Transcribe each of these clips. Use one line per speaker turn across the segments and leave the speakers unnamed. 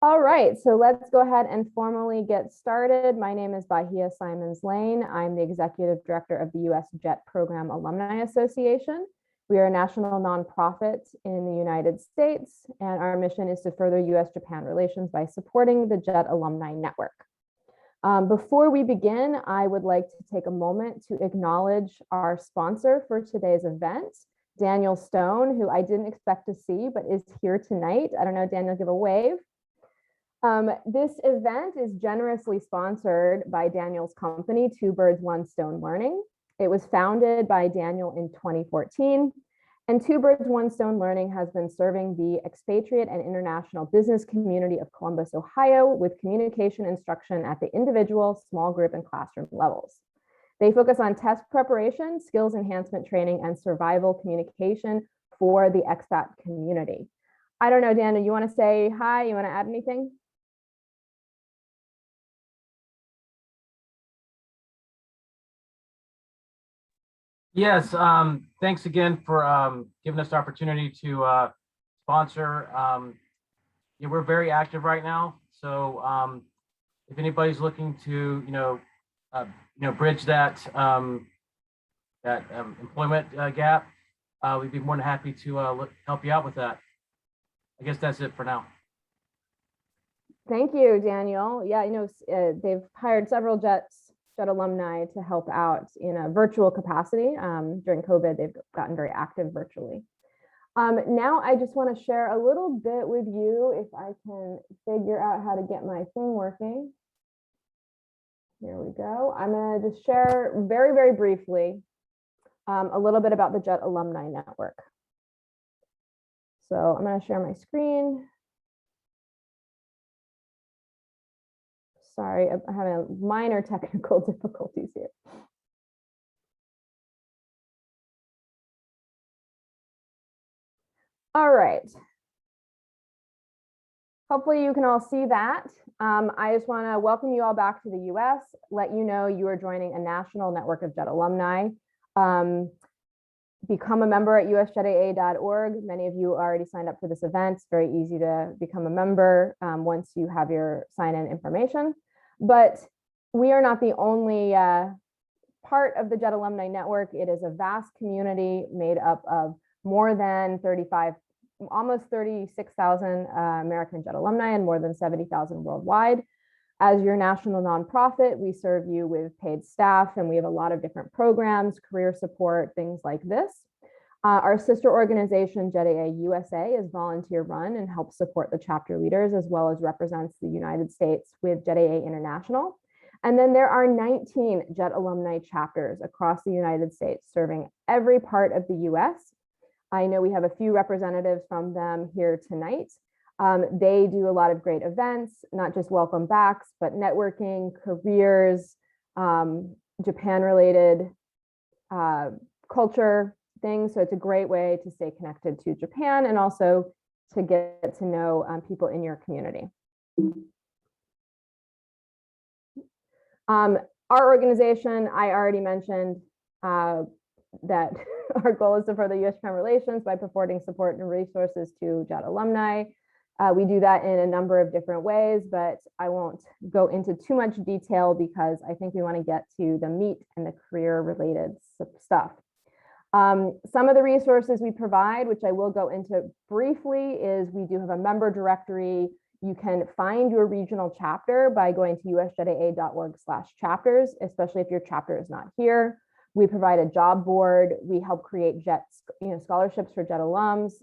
All right, so let's go ahead and formally get started. My name is Bahia Simons Lane. I'm the Executive Director of the U.S. JET Program Alumni Association. We are a national nonprofit in the United States, and our mission is to further U.S.-Japan relations by supporting the JET Alumni Network. Before we begin, I would like to take a moment to acknowledge our sponsor for today's event, Daniel Stone, who I didn't expect to see, but is here tonight. I don't know, Daniel, give a wave. This event is generously sponsored by Daniel's company, Two Birds, One Stone Learning. It was founded by Daniel in 2014, and Two Birds, One Stone Learning has been serving the expatriate and international business community of Columbus, Ohio, with communication instruction at the individual, small group, and classroom levels. They focus on test preparation, skills enhancement training, and survival communication for the expat community. I don't know, Daniel, you want to say hi? You want to add anything?
Yes, thanks again for giving us the opportunity to sponsor. Yeah, we're very active right now, so if anybody's looking to bridge that employment gap, we'd be more than happy to help you out with that. I guess that's it for now.
Thank you, Daniel. Yeah, they've hired several JET alumni to help out in a virtual capacity. During COVID, they've gotten very active virtually. Now I just want to share a little bit with you, if I can figure out how to get my thing working. Here we go. I'm going to just share very, very briefly a little bit about the JET Alumni Network. So I'm going to share my screen. Sorry, I'm having minor technical difficulties here. All right. Hopefully you can all see that. I just want to welcome you all back to the US, let you know you are joining a national network of JET alumni. Become a member at usjetaa.org. Many of you already signed up for this event. It's very easy to become a member once you have your sign-in information. But we are not the only part of the JET Alumni Network. It is a vast community made up of more than almost 36,000 American JET alumni and more than 70,000 worldwide. As your national nonprofit, we serve you with paid staff, and we have a lot of different programs, career support, things like this. Our sister organization, JETA USA, is volunteer run and helps support the chapter leaders, as well as represents the United States with JETA International. And then there are 19 JET alumni chapters across the United States, serving every part of the US. I know we have a few representatives from them here tonight. They do a lot of great events, not just welcome backs, but networking, careers, Japan-related culture things. So it's a great way to stay connected to Japan and also to get to know people in your community. Our organization, I already mentioned that our goal is to further U.S.-Japan relations by providing support and resources to JET alumni. We do that in a number of different ways, but I won't go into too much detail because I think we want to get to the meat and the career-related stuff. Some of the resources we provide, which I will go into briefly, is we do have a member directory. You can find your regional chapter by going to usjetaa.org/chapters, especially if your chapter is not here. We provide a job board. We help create JET scholarships for JET alums.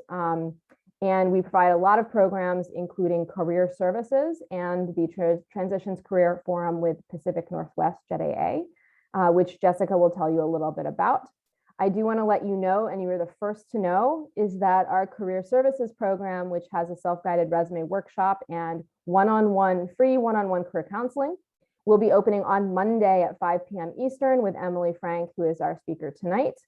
And we provide a lot of programs, including career services and the Transitions Career Forum with Pacific Northwest JETA, which Jessica will tell you a little bit about. I do want to let you know, and you are the first to know, is that our career services program, which has a self-guided resume workshop and free one-on-one career counseling, will be opening on Monday at 5 p.m. Eastern with Emily Frank, who is our speaker tonight.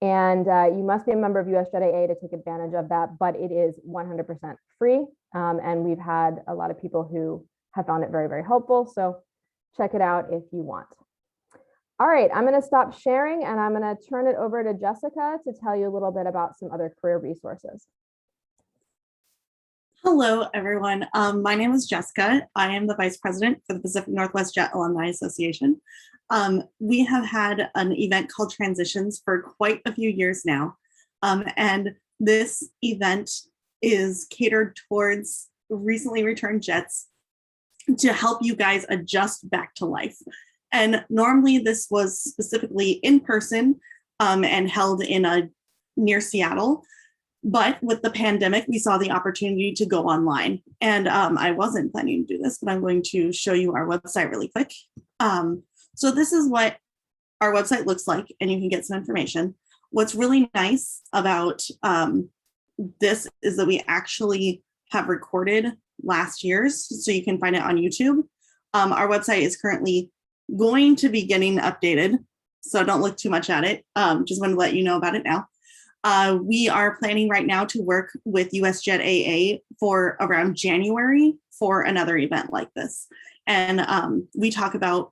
And you must be a member of USJETA to take advantage of that, but it is 100% free. And we've had a lot of people who have found it very, very helpful. So check it out if you want. All right, I'm going to stop sharing and I'm going to turn it over to Jessica to tell you a little bit about some other career resources.
Hello, everyone. My name is Jessica. I am the Vice President for the Pacific Northwest Jet Alumni Association. We have had an event called Transitions for quite a few years now. And this event is catered towards recently returned jets to help you guys adjust back to life. And normally this was specifically in person and held in a near Seattle. But with the pandemic, we saw the opportunity to go online. And I wasn't planning to do this, but I'm going to show you our website really quick. So this is what our website looks like, and you can get some information. What's really nice about this is that we actually have recorded last year's, so you can find it on YouTube. Our website is currently going to be getting updated, so don't look too much at it. Just want to let you know about it now. We are planning right now to work with US Jet AA for around January for another event like this. And we talk about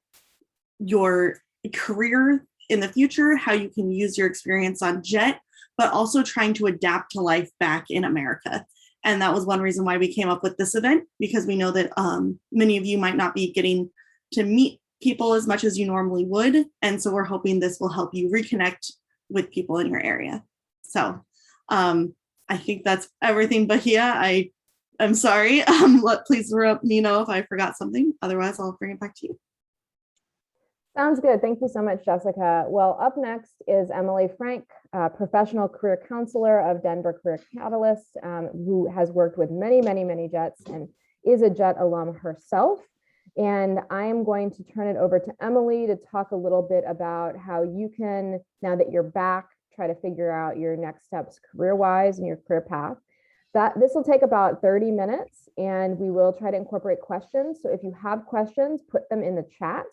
your career in the future, how you can use your experience on jet, but also trying to adapt to life back in America. And that was one reason why we came up with this event, because we know that many of you might not be getting to meet people as much as you normally would. And so we're hoping this will help you reconnect with people in your area. So I think that's everything, Bahia. I'm sorry. Please let me know if I forgot something. Otherwise, I'll bring it back to you.
Sounds good. Thank you so much, Jessica. Well, up next is Emily Frank, professional career counselor of Denver Career Catalyst, who has worked with many, many, many jets and is a jet alum herself. And I am going to turn it over to Emily to talk a little bit about how you can, now that you're back, try to figure out your next steps career-wise and your career path. This will take about 30 minutes, and we will try to incorporate questions. So if you have questions, put them in the chat.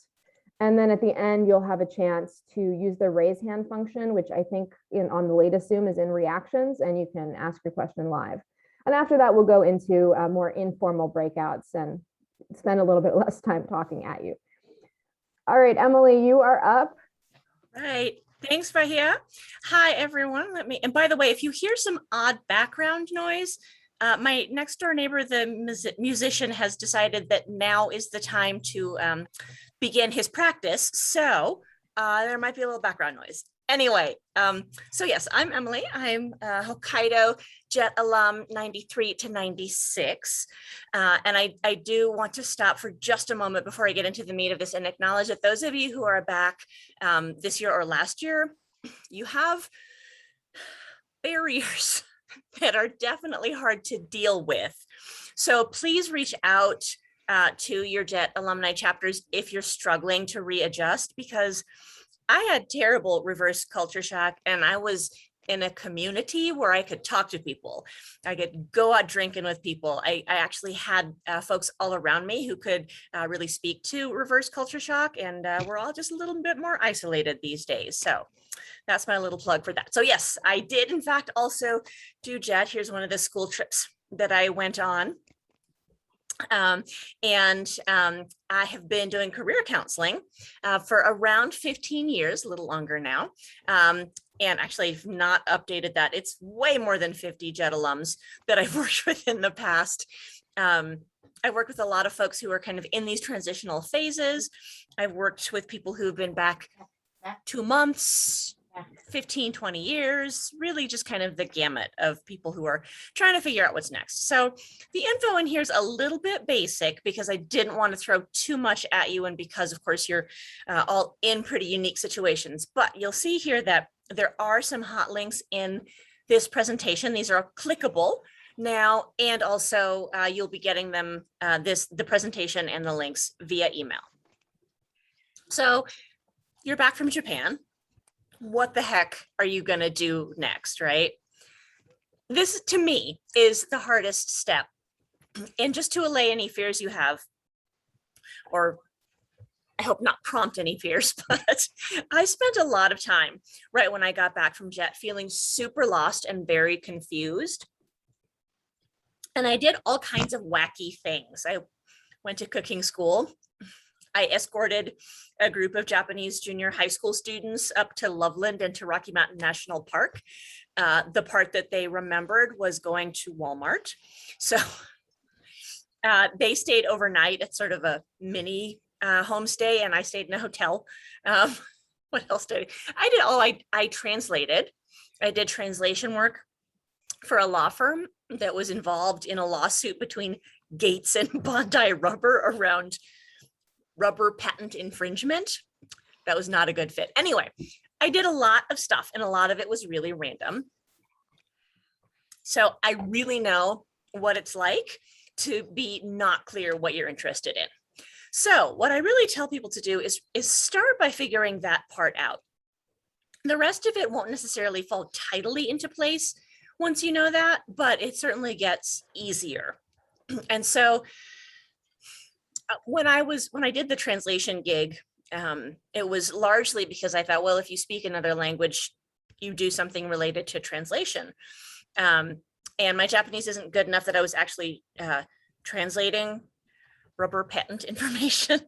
And then at the end, you'll have a chance to use the raise hand function, which I think on the latest Zoom is in reactions, and you can ask your question live. And after that, we'll go into more informal breakouts and spend a little bit less time talking at you. All right, Emily, you are up.
Right. Thanks, Bahia. Hi, everyone. And by the way, if you hear some odd background noise, my next door neighbor, the musician, has decided that now is the time to begin his practice. So there might be a little background noise. Anyway, so yes, I'm Emily. I'm Hokkaido Jet alum 93 to 96. And I do want to stop for just a moment before I get into the meat of this and acknowledge that those of you who are back this year or last year, you have barriers that are definitely hard to deal with. So please reach out to your Jet alumni chapters if you're struggling to readjust, because I had terrible reverse culture shock, and I was in a community where I could talk to people. I could go out drinking with people. I actually had folks all around me who could really speak to reverse culture shock, and we're all just a little bit more isolated these days. So that's my little plug for that. So yes, I did in fact also do jet. Here's one of the school trips that I went on. I have been doing career counseling for around 15 years, a little longer now. And actually I've not updated that. It's way more than 50 jet alums that I've worked with in the past. I work with a lot of folks who are kind of in these transitional phases. I've worked with people who've been back 2 months, 15, 20 years, really just kind of the gamut of people who are trying to figure out what's next. So the info in here is a little bit basic because I didn't want to throw too much at you, and because of course you're all in pretty unique situations. But you'll see here that there are some hot links in this presentation. These are clickable now, and also you'll be getting them, the presentation and the links via email. So you're back from Japan. What the heck are you going to do next, right? This, to me, is the hardest step. And just to allay any fears you have, or I hope not prompt any fears, but I spent a lot of time right when I got back from jet feeling super lost and very confused. And I did all kinds of wacky things. I went to cooking school. I escorted a group of Japanese junior high school students up to Loveland and to Rocky Mountain National Park. The part that they remembered was going to Walmart. So they stayed overnight at sort of a mini homestay, and I stayed in a hotel. What else did I did? Oh, I translated. I did translation work for a law firm that was involved in a lawsuit between Gates and Bondi Rubber around rubber patent infringement. That was not a good fit. Anyway, I did a lot of stuff, and a lot of it was really random. So I really know what it's like to be not clear what you're interested in. So what I really tell people to do is start by figuring that part out. The rest of it won't necessarily fall tidily into place once you know that, but it certainly gets easier. And so when I did the translation gig, it was largely because I thought, well, if you speak another language, you do something related to translation. And my Japanese isn't good enough that I was actually translating rubber patent information,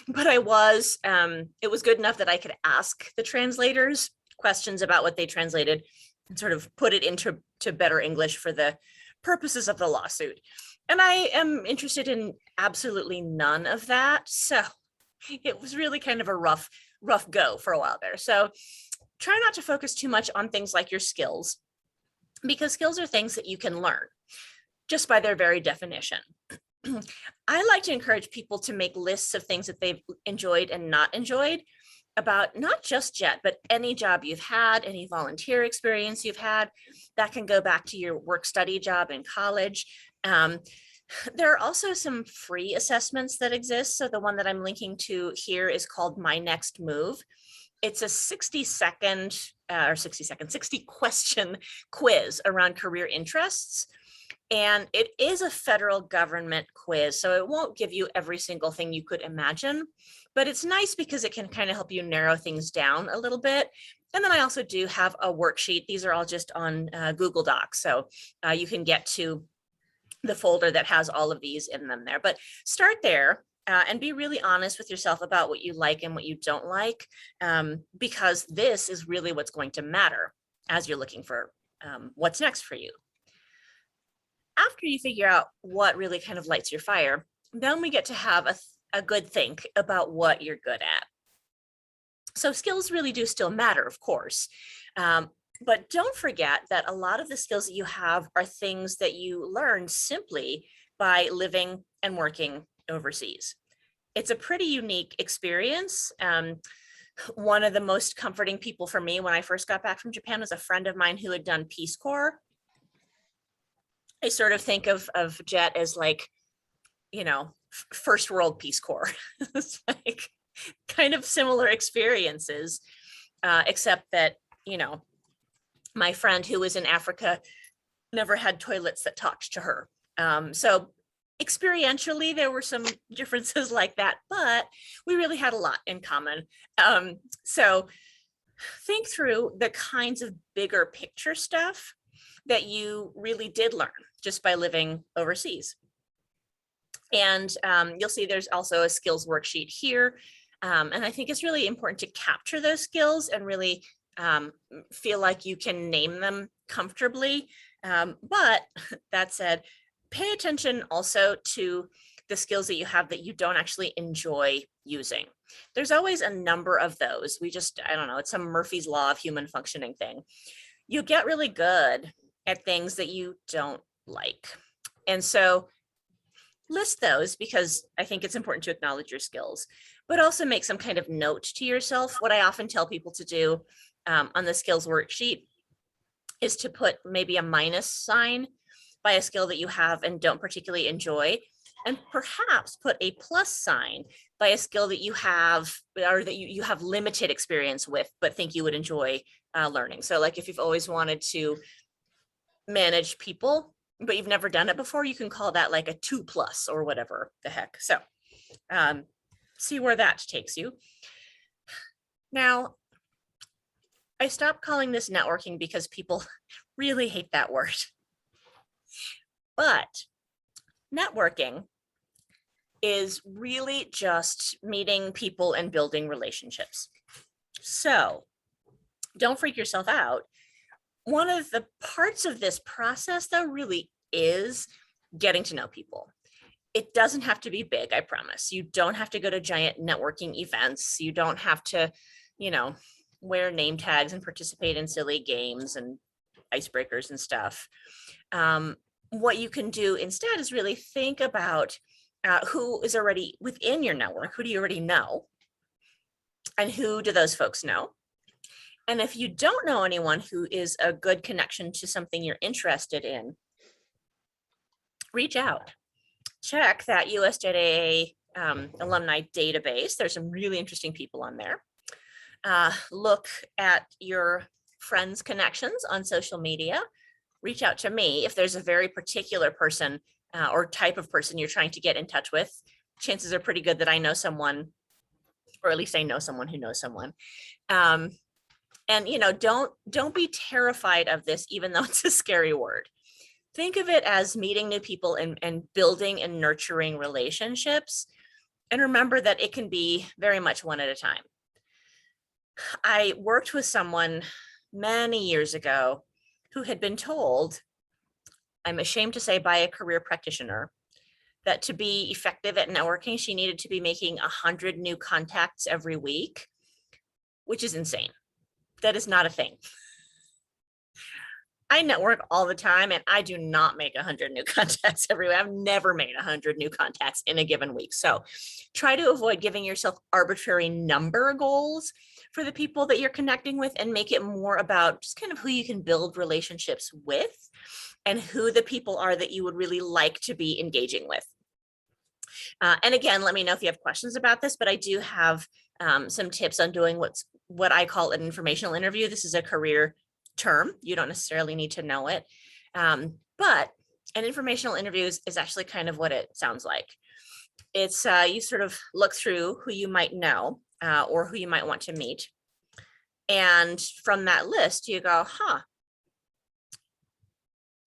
but it was good enough that I could ask the translators questions about what they translated and sort of put it into better English for the purposes of the lawsuit. And I am interested in absolutely none of that. So it was really kind of a rough go for a while there. So try not to focus too much on things like your skills, because skills are things that you can learn just by their very definition. I like to encourage people to make lists of things that they've enjoyed and not enjoyed about not just Jet, but any job you've had, any volunteer experience you've had. That can go back to your work study job in college. There are also some free assessments that exist. So the one that I'm linking to here is called My Next Move. It's a 60 question quiz around career interests. And it is a federal government quiz, so it won't give you every single thing you could imagine, but it's nice because it can kind of help you narrow things down a little bit. And then I also do have a worksheet. These are all just on Google Docs, so you can get to the folder that has all of these in them there. But start there and be really honest with yourself about what you like and what you don't like, because this is really what's going to matter as you're looking for what's next for you. After you figure out what really kind of lights your fire, then we get to have a good think about what you're good at. So skills really do still matter, of course, but don't forget that a lot of the skills that you have are things that you learn simply by living and working overseas. It's a pretty unique experience. One of the most comforting people for me when I first got back from Japan was a friend of mine who had done Peace Corps. I sort of think of Jet as like, first world Peace Corps. It's like kind of similar experiences, except that, my friend who was in Africa never had toilets that talked to her. So experientially, there were some differences like that, but we really had a lot in common. So think through the kinds of bigger picture stuff that you really did learn just by living overseas. And you'll see there's also a skills worksheet here. And I think it's really important to capture those skills and really feel like you can name them comfortably. But that said, pay attention also to the skills that you have that you don't actually enjoy using. There's always a number of those. I don't know, it's some Murphy's Law of human functioning thing. You get really good at things that you don't like. And so list those, because I think it's important to acknowledge your skills, but also make some kind of note to yourself. What I often tell people to do on the skills worksheet is to put maybe a minus sign by a skill that you have and don't particularly enjoy, and perhaps put a plus sign by a skill that you have or that you have limited experience with, but think you would enjoy learning. So like if you've always wanted to manage people, but you've never done it before, you can call that like a 2+ or whatever the heck. So see where that takes you. Now, I stopped calling this networking because people really hate that word. But networking is really just meeting people and building relationships. So don't freak yourself out. One of the parts of this process, though, really is getting to know people. It doesn't have to be big, I promise. You don't have to go to giant networking events. You don't have to, wear name tags and participate in silly games and icebreakers and stuff. What you can do instead is really think about who is already within your network. Who do you already know? And who do those folks know? And if you don't know anyone who is a good connection to something you're interested in, reach out. Check that USJA alumni database. There's some really interesting people on there. Look at your friends' connections on social media. Reach out to me if there's a very particular person or type of person you're trying to get in touch with. Chances are pretty good that I know someone, or at least I know someone who knows someone. And don't be terrified of this, even though it's a scary word. Think of it as meeting new people and building and nurturing relationships. And remember that it can be very much one at a time. I worked with someone many years ago who had been told, I'm ashamed to say by a career practitioner, that to be effective at networking, she needed to be making 100 new contacts every week, which is insane. That is not a thing. I network all the time and I do not make 100 new contacts every week. I've never made 100 new contacts in a given week. So try to avoid giving yourself arbitrary number goals for the people that you're connecting with, and make it more about just kind of who you can build relationships with and who the people are that you would really like to be engaging with. And again, let me know if you have questions about this, but I do have some tips on doing what I call an informational interview. This is a career term. You don't necessarily need to know it. But an informational interview is actually kind of what it sounds like. It's you sort of look through who you might know or who you might want to meet. And from that list, you go,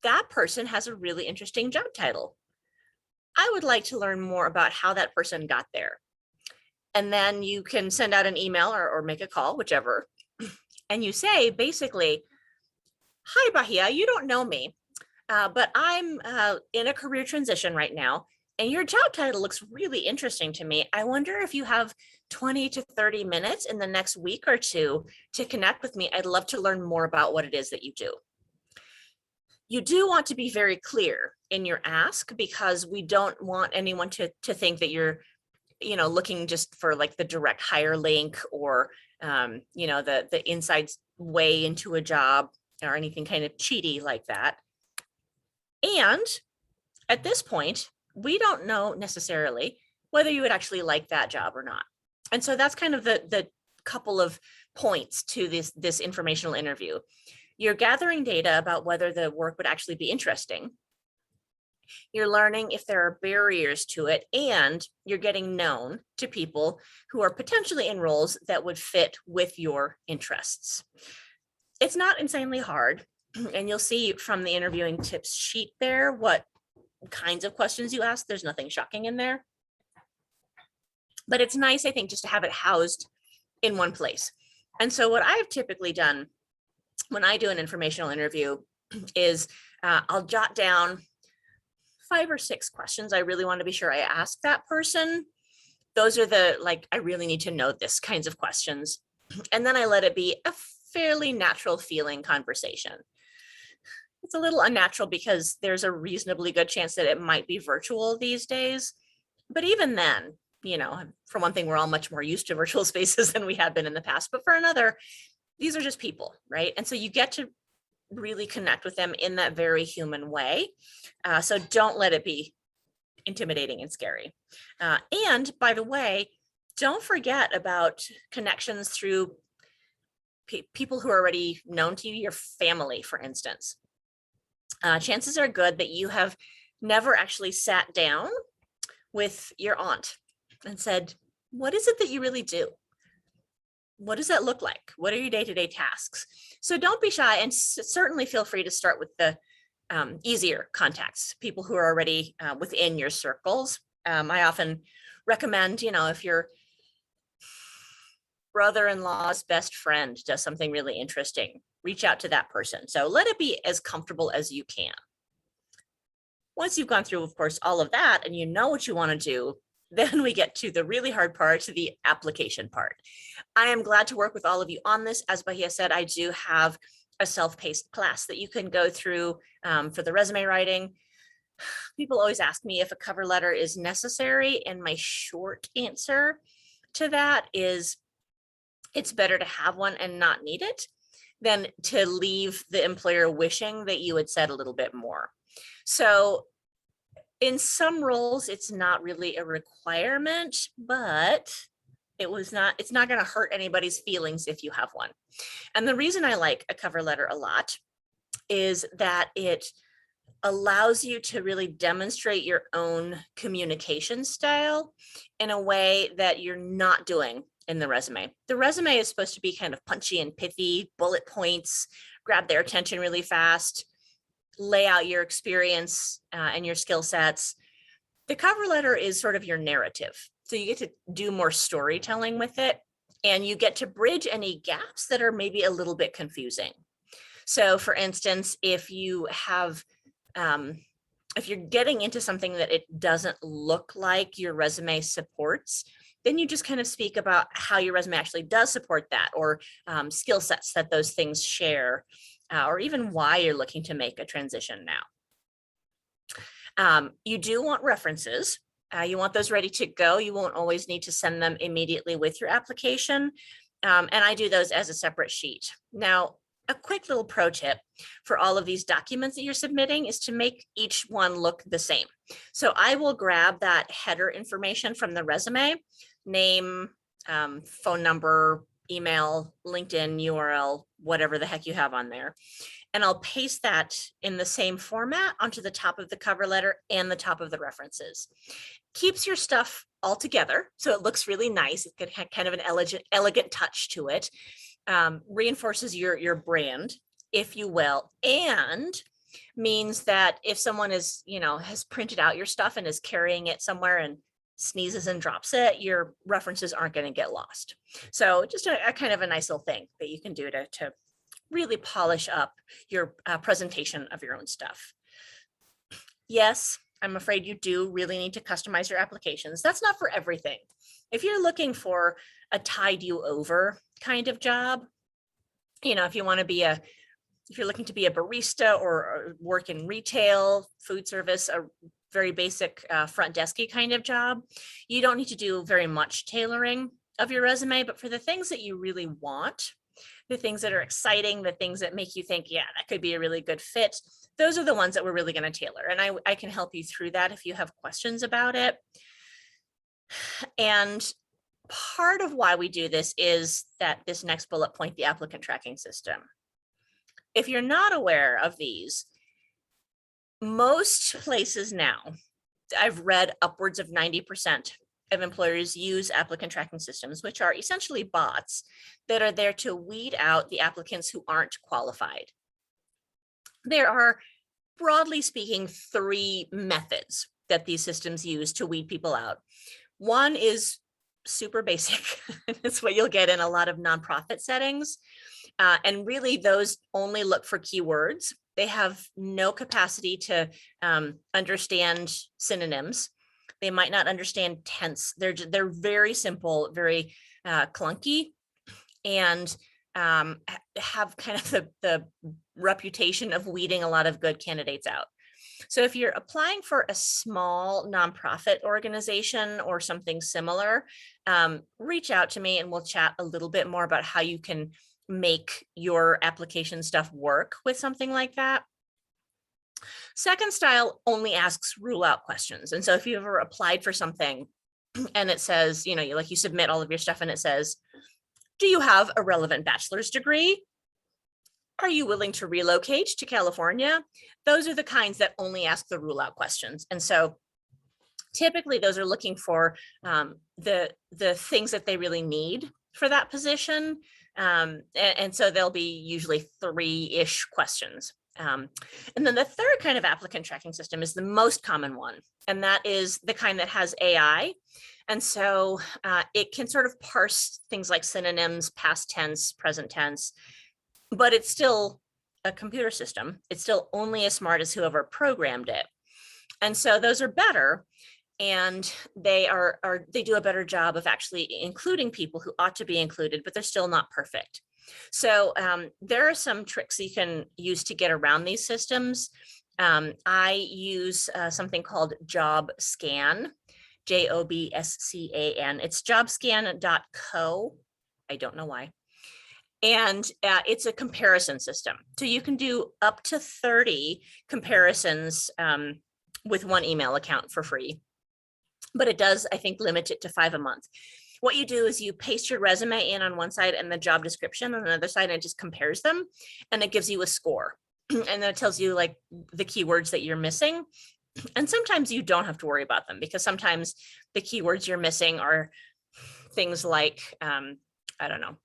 that person has a really interesting job title. I would like to learn more about how that person got there. And then you can send out an email or make a call, whichever. And you say, basically, hi, Bahia, you don't know me, but I'm in a career transition right now, and your job title looks really interesting to me. I wonder if you have 20 to 30 minutes in the next week or two to connect with me. I'd love to learn more about what it is that you do. You do want to be very clear in your ask, because we don't want anyone to think that you're looking just for like the direct hire link or the inside way into a job or anything kind of cheaty like that. And at this point, we don't know necessarily whether you would actually like that job or not. And so that's kind of the couple of points to this informational interview. You're gathering data about whether the work would actually be interesting. You're learning if there are barriers to it, and you're getting known to people who are potentially in roles that would fit with your interests. It's not insanely hard, and you'll see from the interviewing tips sheet there what kinds of questions you ask. There's nothing shocking in there, but it's nice, I think, just to have it housed in one place. And so what I've typically done when I do an informational interview is I'll jot down 5 or 6 questions I really want to be sure I ask that person. Those are I really need to know this kinds of questions. And then I let it be a fairly natural feeling conversation. It's a little unnatural because there's a reasonably good chance that it might be virtual these days. But even then, for one thing, we're all much more used to virtual spaces than we have been in the past. But for another, these are just people, right? And so you get to really connect with them in that very human way. So don't let it be intimidating and scary. And by the way, don't forget about connections through people who are already known to you, your family, for instance. Chances are good that you have never actually sat down with your aunt and said, what is it that you really do? What does that look like? What are your day-to-day tasks? So don't be shy, and certainly feel free to start with the easier contacts, people who are already within your circles. I often recommend, if your brother-in-law's best friend does something really interesting, reach out to that person. So let it be as comfortable as you can. Once you've gone through, of course, all of that and you know what you want to do, then we get to the really hard part, to the application part. I am glad to work with all of you on this. As Bahia said, I do have a self-paced class that you can go through for the resume writing. People always ask me if a cover letter is necessary, and my short answer to that is it's better to have one and not need it than to leave the employer wishing that you had said a little bit more. So in some roles, it's not really a requirement, but it's not going to hurt anybody's feelings if you have one. And the reason I like a cover letter a lot is that it allows you to really demonstrate your own communication style in a way that you're not doing in the resume. The resume is supposed to be kind of punchy and pithy, bullet points, grab their attention really fast, lay out your experience and your skill sets. The cover letter is sort of your narrative. So you get to do more storytelling with it, and you get to bridge any gaps that are maybe a little bit confusing. So for instance, if you have, if you're getting into something that it doesn't look like your resume supports, then you just kind of speak about how your resume actually does support that, or skill sets that those things share, or even why you're looking to make a transition now. You do want references. You want those ready to go. You won't always need to send them immediately with your application. And I do those as a separate sheet. Now, a quick little pro tip for all of these documents that you're submitting is to make each one look the same. So I will grab that header information from the resume, name, phone number, email, LinkedIn URL, whatever the heck you have on there. And I'll paste that in the same format onto the top of the cover letter and the top of the references. Keeps your stuff all together, so it looks really nice. It's got kind of an elegant touch to it. Reinforces your brand, if you will, and means that if someone is, has printed out your stuff and is carrying it somewhere and sneezes and drops it, your references aren't going to get lost. So just a kind of a nice little thing that you can do to really polish up your presentation of your own stuff. Yes, I'm afraid you do really need to customize your applications. That's not for everything. If you're looking for a tide you over kind of job, if you want to be if you're looking to be a barista or work in retail, food service, a very basic front desky kind of job, you don't need to do very much tailoring of your resume. But for the things that you really want, the things that are exciting, the things that make you think, yeah, that could be a really good fit, those are the ones that we're really going to tailor. And I can help you through that if you have questions about it. And part of why we do this is that this next bullet point, the applicant tracking system. If you're not aware of these, most places now, I've read upwards of 90% of employers use applicant tracking systems, which are essentially bots that are there to weed out the applicants who aren't qualified. There are, broadly speaking, 3 methods that these systems use to weed people out. One is super basic. It's what you'll get in a lot of nonprofit settings. And really, those only look for keywords. They have no capacity to understand synonyms. They might not understand tense. They're very simple, very clunky, and have kind of the reputation of weeding a lot of good candidates out. So if you're applying for a small nonprofit organization or something similar, reach out to me and we'll chat a little bit more about how you can make your application stuff work with something like that. Second style only asks rule out questions. And so if you've ever applied for something and it says, you submit all of your stuff and it says, do you have a relevant bachelor's degree? Are you willing to relocate to California? Those are the kinds that only ask the rule out questions. And so typically those are looking for the things that they really need for that position. And so there'll be usually 3-ish questions. And then the third kind of applicant tracking system is the most common one, and that is the kind that has AI. And so it can sort of parse things like synonyms, past tense, present tense, but it's still a computer system. It's still only as smart as whoever programmed it. And so those are better, and they they do a better job of actually including people who ought to be included, but they're still not perfect. So there are some tricks you can use to get around these systems. I use something called Job Scan, JOBSCAN. It's jobscan.co. I don't know why. And it's a comparison system. So you can do up to 30 comparisons with one email account for free. But it does, I think, limit it to 5 a month. What you do is you paste your resume in on one side and the job description on the other side, and it just compares them, and it gives you a score. And then it tells you like the keywords that you're missing. And sometimes you don't have to worry about them, because sometimes the keywords you're missing are things like, I don't know,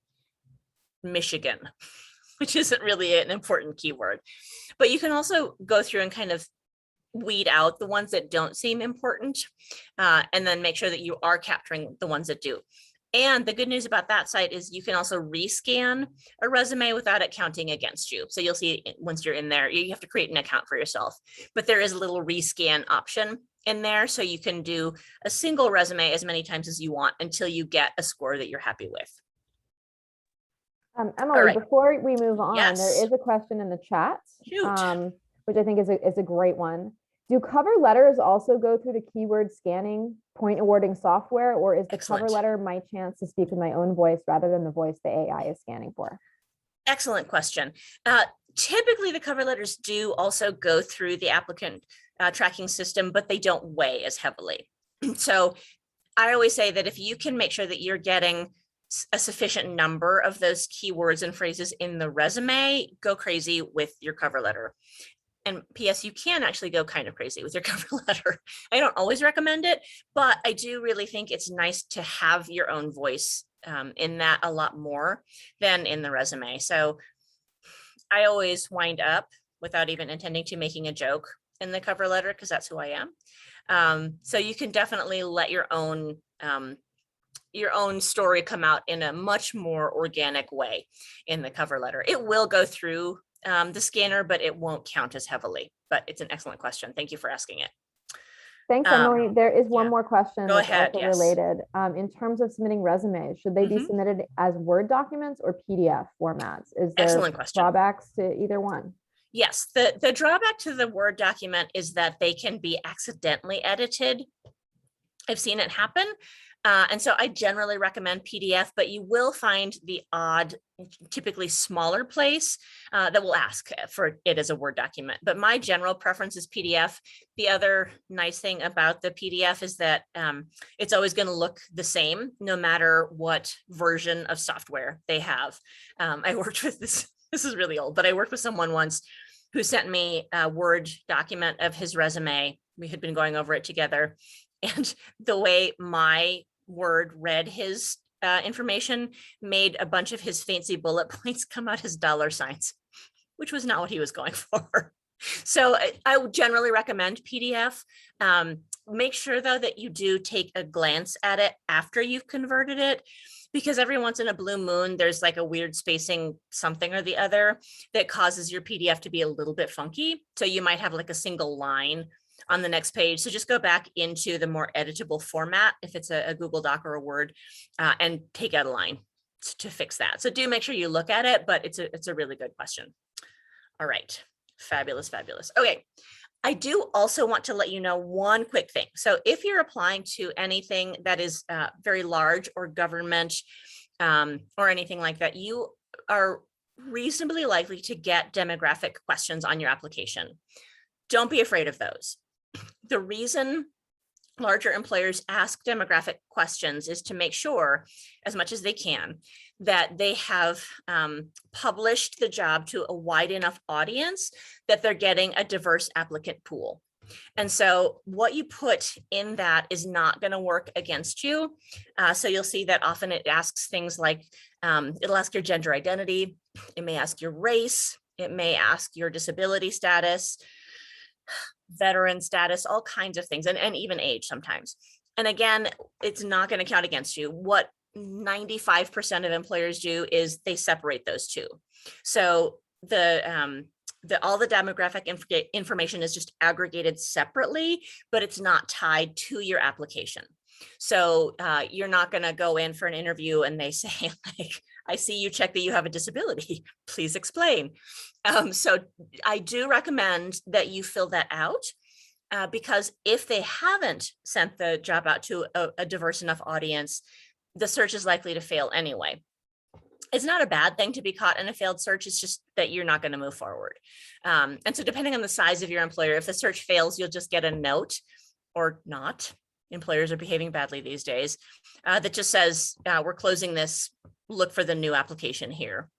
Michigan, which isn't really an important keyword. But you can also go through and kind of weed out the ones that don't seem important, and then make sure that you are capturing the ones that do. And the good news about that site is you can also rescan a resume without it counting against you. So you'll see once you're in there, you have to create an account for yourself, but there is a little rescan option in there. So you can do a single resume as many times as you want until you get a score that you're happy with.
Emily,
right.
before we move on,
Yes.
there is a question in the chat,
Shoot.
which I think is a great one. Do cover letters also go through the keyword scanning point awarding software, or is the
Excellent.
cover letter my chance to speak with my own voice rather than the voice the AI is scanning for?
Excellent question. Typically, the cover letters do also go through the applicant tracking system, but they don't weigh as heavily. So I always say that if you can make sure that you're getting a sufficient number of those keywords and phrases in the resume, go crazy with your cover letter. And PS, you can actually go kind of crazy with your cover letter. I don't always recommend it, but I do really think it's nice to have your own voice in that a lot more than in the resume. So I always wind up, without even intending to, making a joke in the cover letter, because that's who I am. So you can definitely let your own story come out in a much more organic way in the cover letter. It will go through the scanner, but it won't count as heavily. But it's an excellent question. Thank you for asking it.
Thanks, Emily. There is one
yeah.
more question
Go
that's
ahead,
also
yes.
related. In terms of submitting resumes, should they be submitted as Word documents or PDF formats? Is there
Excellent question.
drawbacks to either one?
Yes, the drawback to the Word document is that they can be accidentally edited. I've seen it happen. And so I generally recommend PDF, but you will find the odd, typically smaller place that will ask for it as a Word document. But my general preference is PDF. The other nice thing about the PDF is that it's always going to look the same, no matter what version of software they have. I worked with this is really old, but I worked with someone once who sent me a Word document of his resume. We had been going over it together. And the way my Word read his information made a bunch of his fancy bullet points come out as $signs, which was not what he was going for. So I would generally recommend PDF. Make sure, though, that you do take a glance at it after you've converted it, because every once in a blue moon, there's like a weird spacing something or the other that causes your PDF to be a little bit funky. So you might have like a single line on the next page. So just go back into the more editable format, if it's a Google Doc or a Word, and take out a line to fix that. So do make sure you look at it, but it's a really good question. All right, fabulous, fabulous. Okay, I do also want to let you know one quick thing. So if you're applying to anything that is very large or government or anything like that, you are reasonably likely to get demographic questions on your application. Don't be afraid of those. The reason larger employers ask demographic questions is to make sure, as much as they can, that they have published the job to a wide enough audience that they're getting a diverse applicant pool. And so what you put in that is not going to work against you. So you'll see that often it asks things like, it'll ask your gender identity, it may ask your race, It may ask your disability status, veteran status, all kinds of things, and even age sometimes. And again, it's not going to count against you. What 95% of employers do is they separate those two. So all the demographic information is just aggregated separately, but it's not tied to your application. So you're not going to go in for an interview and they say, like, I see you check that you have a disability. Please explain. So I do recommend that you fill that out because if they haven't sent the job out to a diverse enough audience, the search is likely to fail anyway. It's not a bad thing to be caught in a failed search. It's just that you're not going to move forward. And so depending on the size of your employer, if the search fails, you'll just get a note or not. Employers are behaving badly these days. That just says, we're closing this, look for the new application here.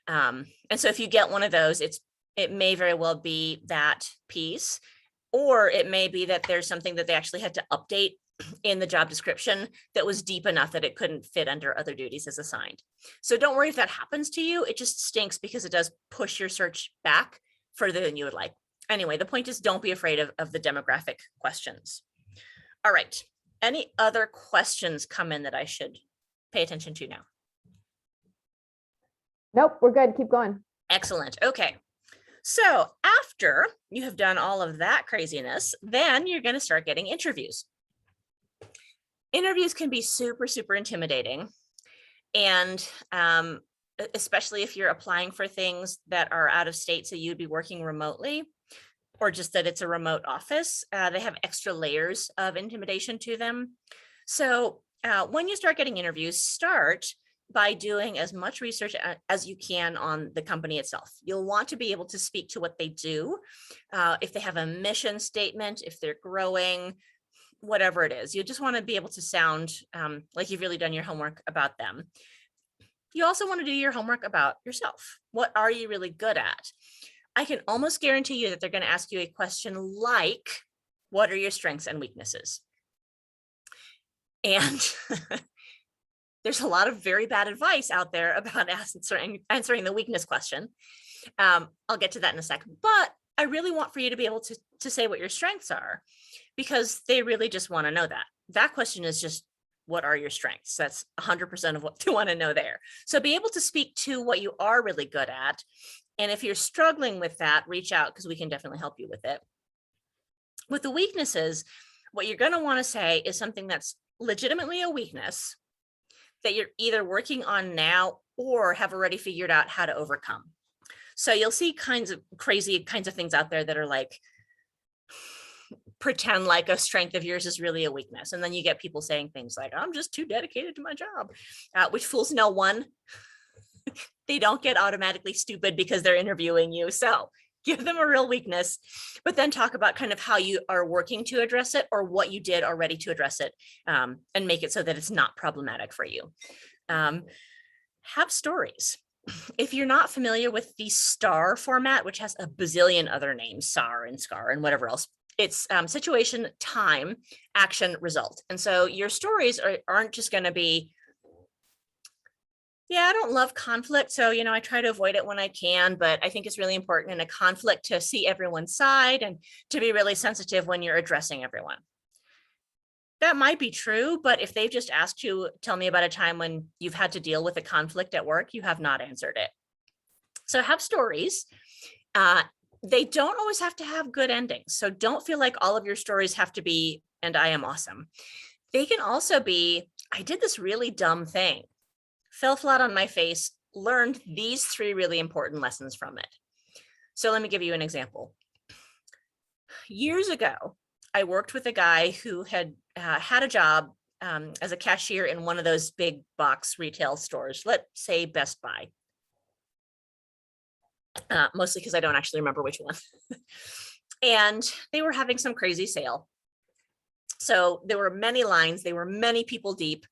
And so if you get one of those, it may very well be that piece, or it may be that there's something that they actually had to update in the job description that was deep enough that it couldn't fit under other duties as assigned. So don't worry if that happens to you. It just stinks because it does push your search back further than you would like. Anyway, the point is don't be afraid of the demographic questions. All right. Any other questions come in that I should pay attention to now?
Nope, we're good. Keep going.
Excellent. Okay. So after you have done all of that craziness, then you're going to start getting interviews. Interviews can be super, super intimidating. And especially if you're applying for things that are out of state, so you'd be working remotely, or just that it's a remote office, they have extra layers of intimidation to them. So when you start getting interviews, start by doing as much research as you can on the company itself. You'll want to be able to speak to what they do. If they have a mission statement, if they're growing, whatever it is, you just want to be able to sound like you've really done your homework about them. You also want to do your homework about yourself. What are you really good at? I can almost guarantee you that they're going to ask you a question like, what are your strengths and weaknesses? And there's a lot of very bad advice out there about answering the weakness question. I'll get to that in a second, but I really want for you to be able to say what your strengths are, because they really just want to know that. That question is just, what are your strengths? That's 100% of what they want to know there. So be able to speak to what you are really good at. And if you're struggling with that, reach out because we can definitely help you with it. With the weaknesses, what you're going to want to say is something that's legitimately a weakness that you're either working on now or have already figured out how to overcome. So you'll see crazy kinds of things out there that are like, pretend like a strength of yours is really a weakness. And then you get people saying things like, I'm just too dedicated to my job, which fools no one. They don't get automatically stupid because they're interviewing you. So give them a real weakness, but then talk about kind of how you are working to address it or what you did already to address it, and make it so that it's not problematic for you. Have stories. If you're not familiar with the STAR format, which has a bazillion other names, SAR and SCAR and whatever else, it's situation, time, action, result. And so your stories aren't just going to be, yeah, I don't love conflict, so, I try to avoid it when I can, but I think it's really important in a conflict to see everyone's side and to be really sensitive when you're addressing everyone. That might be true, but if they've just asked you, tell me about a time when you've had to deal with a conflict at work, you have not answered it. So have stories. They don't always have to have good endings. So don't feel like all of your stories have to be, and I am awesome. They can also be, I did this really dumb thing, fell flat on my face, learned these 3 really important lessons from it. So let me give you an example. Years ago, I worked with a guy who had had a job as a cashier in one of those big box retail stores, let's say Best Buy. Mostly because I don't actually remember which one. And they were having some crazy sale. So there were many lines, they were many people deep.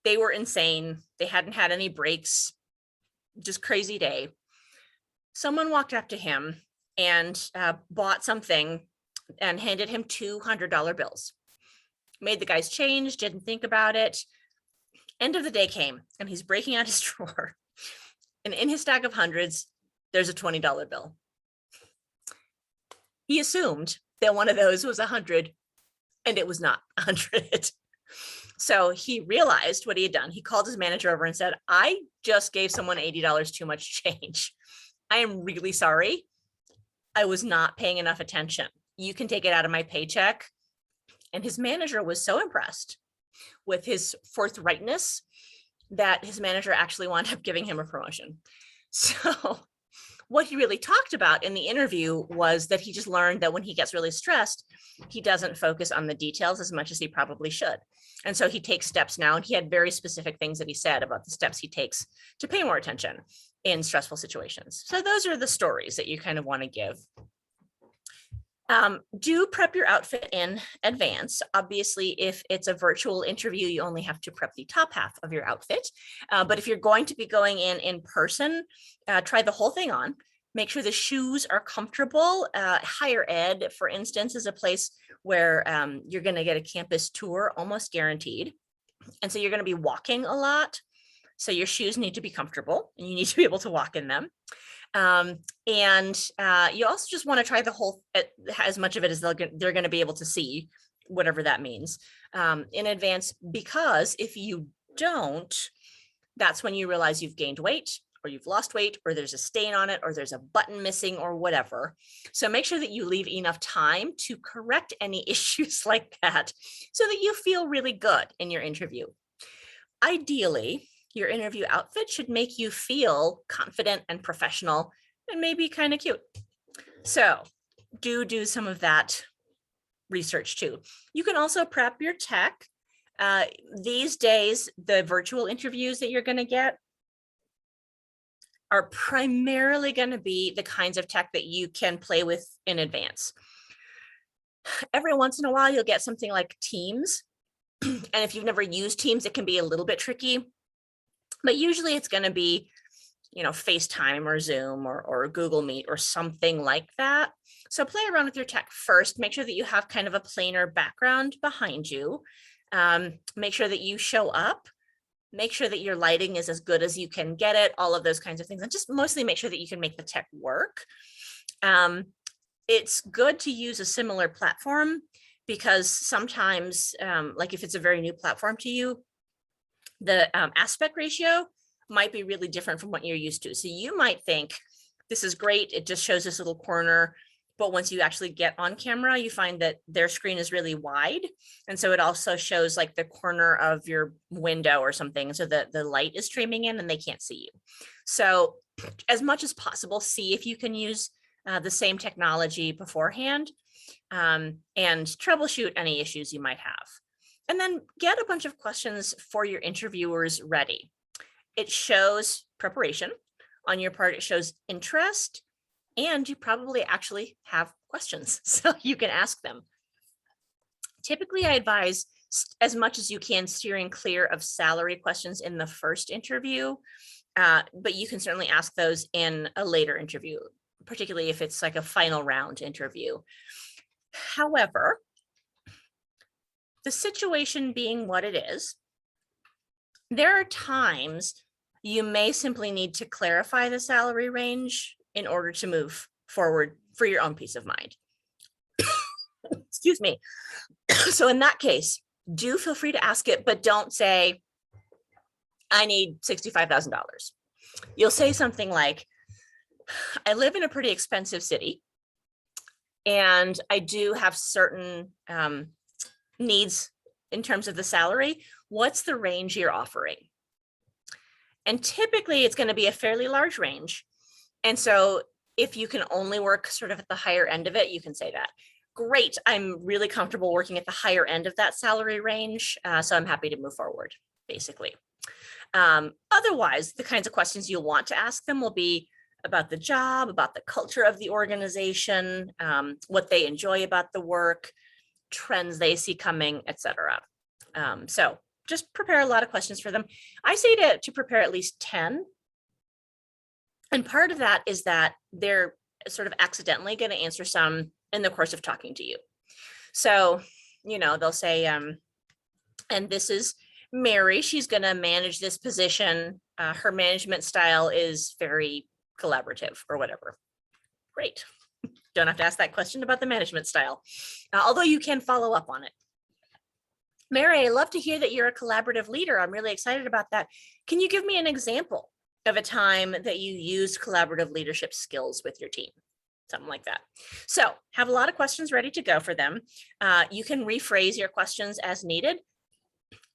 They were insane. They hadn't had any breaks, just crazy day. Someone walked up to him and bought something and handed him $200 bills. Made the guys change, didn't think about it. End of the day came and he's breaking out his drawer. And in his stack of hundreds, there's a $20 bill. He assumed that one of those was 100, and it was not 100. So he realized what he had done. He called his manager over and said, I just gave someone $80 too much change. I am really sorry. I was not paying enough attention. You can take it out of my paycheck. And his manager was so impressed with his forthrightness that his manager actually wound up giving him a promotion. So what he really talked about in the interview was that he just learned that when he gets really stressed, he doesn't focus on the details as much as he probably should. And so he takes steps now, and he had very specific things that he said about the steps he takes to pay more attention in stressful situations. So those are the stories that you kind of want to give. Do prep your outfit in advance. Obviously, if it's a virtual interview, you only have to prep the top half of your outfit. But if you're going to be going in person, try the whole thing on. Make sure the shoes are comfortable. Higher ed, for instance, is a place where you're going to get a campus tour almost guaranteed. And so you're going to be walking a lot. So your shoes need to be comfortable, and you need to be able to walk in them. You also just want to try the whole, as much of it as they're going to be able to see, whatever that means, in advance, because if you don't, that's when you realize you've gained weight, or you've lost weight, or there's a stain on it, or there's a button missing, or whatever. So make sure that you leave enough time to correct any issues like that so that you feel really good in your interview. Ideally, your interview outfit should make you feel confident and professional and maybe kind of cute. So do some of that research too. You can also prep your tech. These days, the virtual interviews that you're going to get are primarily going to be the kinds of tech that you can play with in advance. Every once in a while, you'll get something like Teams. And if you've never used Teams, it can be a little bit tricky. But usually it's going to be, FaceTime or Zoom or Google Meet or something like that. So play around with your tech first. Make sure that you have kind of a plainer background behind you. Make sure that you show up. Make sure that your lighting is as good as you can get it, all of those kinds of things. And just mostly make sure that you can make the tech work. It's good to use a similar platform, because sometimes, like if it's a very new platform to you, the aspect ratio might be really different from what you're used to. So you might think, this is great, it just shows this little corner. But once you actually get on camera, you find that their screen is really wide. And so it also shows like the corner of your window or something, so that the light is streaming in and they can't see you. So as much as possible, see if you can use the same technology beforehand, and troubleshoot any issues you might have. And then get a bunch of questions for your interviewers ready. It shows preparation on your part. It shows interest, and you probably actually have questions, so you can ask them. Typically, I advise, as much as you can, steering clear of salary questions in the first interview, but you can certainly ask those in a later interview, particularly if it's like a final round interview. However, the situation being what it is, there are times you may simply need to clarify the salary range in order to move forward for your own peace of mind. Excuse me. So in that case, do feel free to ask it, but don't say, I need $65,000. You'll say something like, I live in a pretty expensive city, and I do have certain needs in terms of the salary. What's the range you're offering? And typically it's going to be a fairly large range. And so if you can only work sort of at the higher end of it, you can say that. Great, I'm really comfortable working at the higher end of that salary range, so I'm happy to move forward, basically. Otherwise, the kinds of questions you'll want to ask them will be about the job, about the culture of the organization, what they enjoy about the work, trends they see coming, etc. So just prepare a lot of questions for them. I say to prepare at least 10. And part of that is that they're sort of accidentally going to answer some in the course of talking to you. So, they'll say, and this is Mary, she's going to manage this position. Her management style is very collaborative or whatever. Great. Don't have to ask that question about the management style, although you can follow up on it. Mary, I love to hear that you're a collaborative leader. I'm really excited about that. Can you give me an example of a time that you used collaborative leadership skills with your team? Something like that. So have a lot of questions ready to go for them. You can rephrase your questions as needed.